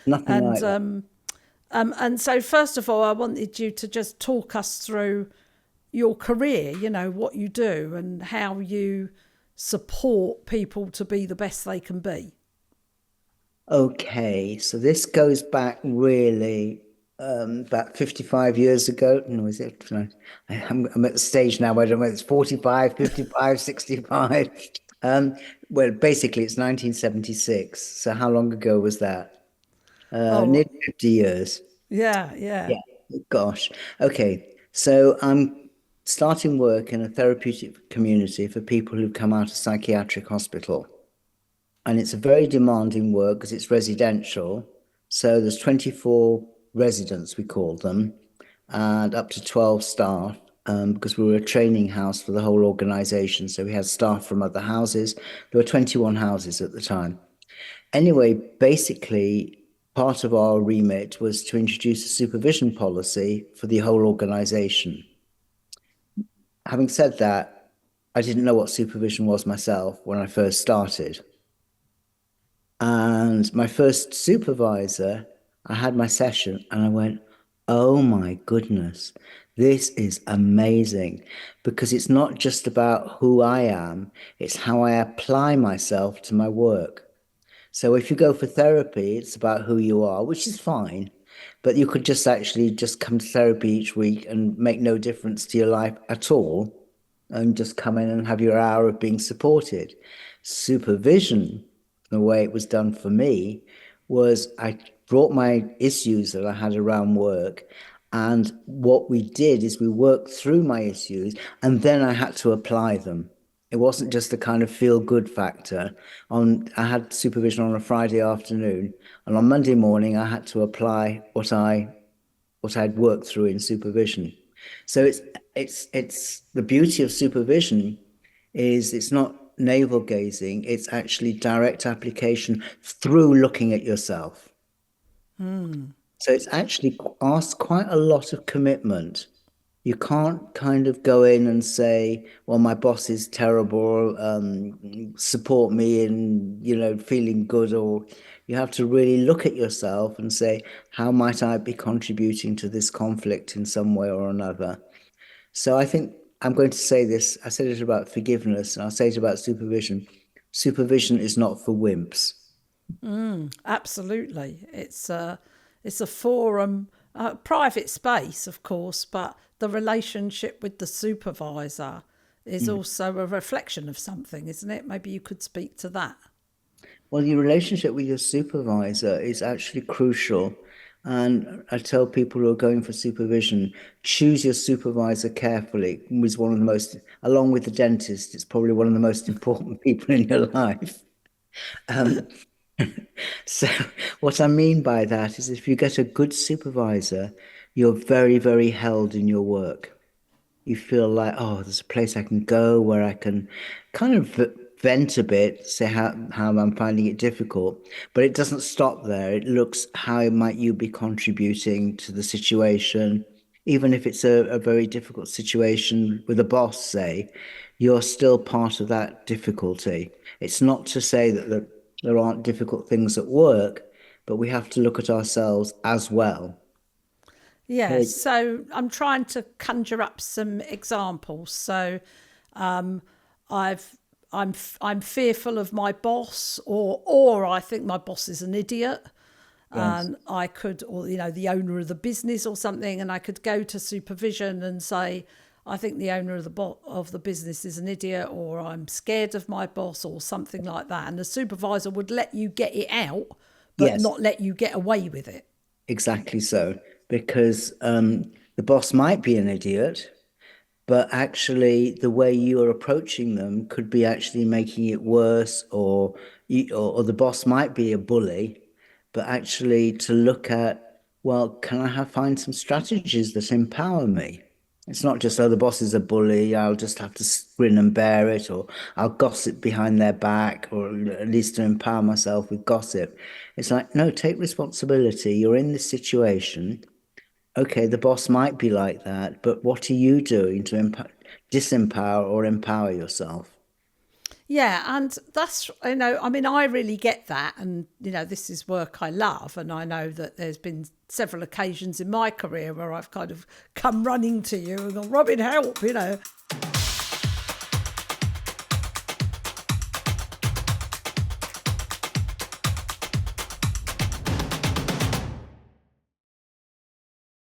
Nothing And like that. and so first of all, I wanted you to just talk us through your career, what you do and how you support people to be the best they can be. Okay, so this goes back really about 55 years ago. No, is it? No, I'm at the stage now where I don't know whether it's 45, 55, 65. Um, well, basically, it's 1976. So how long ago was that? Oh, Nearly 50 years. yeah, yeah. Yeah, gosh. Okay, so I'm starting work in a therapeutic community for people who've come out of psychiatric hospital. And it's a very demanding work because it's residential. So there's 24 residents, we call them, and up to 12 staff, because we were a training house for the whole organization. So we had staff from other houses. There were 21 houses at the time. Anyway, basically, part of our remit was to introduce a supervision policy for the whole organization. Having said that, I didn't know what supervision was myself when I first started. And my first supervisor, I had my session and I went, oh my goodness, this is amazing because it's not just about who I am, it's how I apply myself to my work. So if you go for therapy, it's about who you are, which is fine. But you could just actually just come to therapy each week and make no difference to your life at all and just come in and have your hour of being supported. Supervision, the way it was done for me, was I brought my issues that I had around work. And what we did is we worked through my issues and then I had to apply them. It wasn't just a kind of feel good factor. I had supervision on a Friday afternoon, and on Monday morning I had to apply what I'd worked through in supervision. So it's the beauty of supervision is it's not navel gazing, it's actually direct application through looking at yourself. So it's actually asks quite a lot of commitment. You can't kind of go in and say, well, my boss is terrible, support me in, feeling good, or you have to really look at yourself and say, how might I be contributing to this conflict in some way or another? So I think I'm going to say this. I said it about forgiveness, and I'll say it about supervision. Supervision is not for wimps. Absolutely. It's a forum, private space, of course, but the relationship with the supervisor is Mm. also a reflection of something, isn't it? Maybe you could speak to that. Well, your relationship with your supervisor is actually crucial. And I tell people who are going for supervision, choose your supervisor carefully. Is one of the most, along with the dentist, it's probably one of the most important people in your life. Um, so what I mean by that is if you get a good supervisor, you're very, very held in your work. You feel like, oh, there's a place I can go where I can kind of vent a bit, say how I'm finding it difficult. But it doesn't stop there. It looks how might you be contributing to the situation, even if it's a very difficult situation with a boss, say, you're still part of that difficulty. It's not to say that there aren't difficult things at work, but we have to look at ourselves as well. Yes, Okay. so I'm trying to conjure up some examples. So um, I've I'm fearful of my boss, or I think my boss is an idiot, Yes. and I could, or the owner of the business or something, and I could go to supervision and say, I think the owner of the business is an idiot, or I'm scared of my boss, or something like that, and the supervisor would let you get it out, but Yes. not let you get away with it. Exactly so, because the boss might be an idiot, but actually the way you are approaching them could be actually making it worse, or the boss might be a bully, but actually to look at, well, can I find some strategies that empower me? It's not just, oh, the boss is a bully, I'll just have to grin and bear it, or I'll gossip behind their back, or at least to empower myself with gossip. It's like, no, take responsibility. You're in this situation. Okay, the boss might be like that, but what are you doing to disempower or empower yourself? Yeah, and that's, I mean, I really get that. And, this is work I love. And I know that there's been several occasions in my career where I've kind of come running to you and gone, Robin, help.